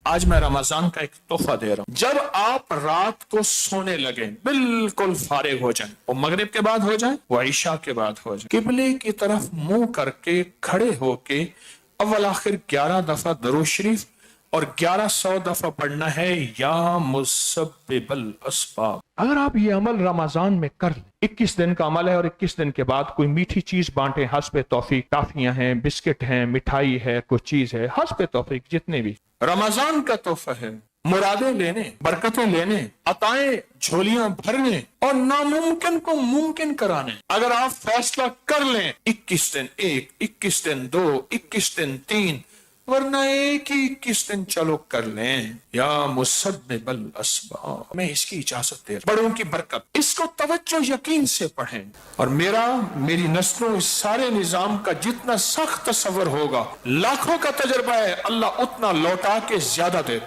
آج میں رمضان کا ایک تحفہ دے رہا ہوں. جب آپ رات کو سونے لگیں بالکل فارغ ہو جائیں، وہ مغرب کے بعد ہو جائیں، وہ عشاء کے بعد ہو جائیں، قبلے کی طرف منہ کر کے کھڑے ہو کے اول آخر 11 دفعہ درود شریف اور 1100 دفعہ پڑھنا ہے یا مسبب الاسباب. اگر آپ یہ عمل رمضان میں کر لیں، 21 دن کا عمل ہے، اور 21 دن کے بعد کوئی میٹھی چیز بانٹیں حسب توفیق. ٹافیاں ہیں، بسکٹ ہیں، مٹھائی ہے، کوئی چیز ہے، حسب توفیق جتنے بھی. رمضان کا تحفہ ہے، مرادیں لینے، برکتیں لینے، عطائیں جھولیاں بھرنے اور ناممکن کو ممکن کرانے. اگر آپ فیصلہ کر لیں 21 دن 1، 21 دن 2، 21 دن 3، ورنہ ایک ہی 21 دن چلو کر لیں یا مسبب الاسباب. میں اس کی اجازت دے رہا ہوں. بڑوں کی برکت، اس کو توجہ یقین سے پڑھیں. اور میری نسلوں اس سارے نظام کا جتنا سخت تصور ہوگا، لاکھوں کا تجربہ ہے، اللہ اتنا لوٹا کے زیادہ دیتا.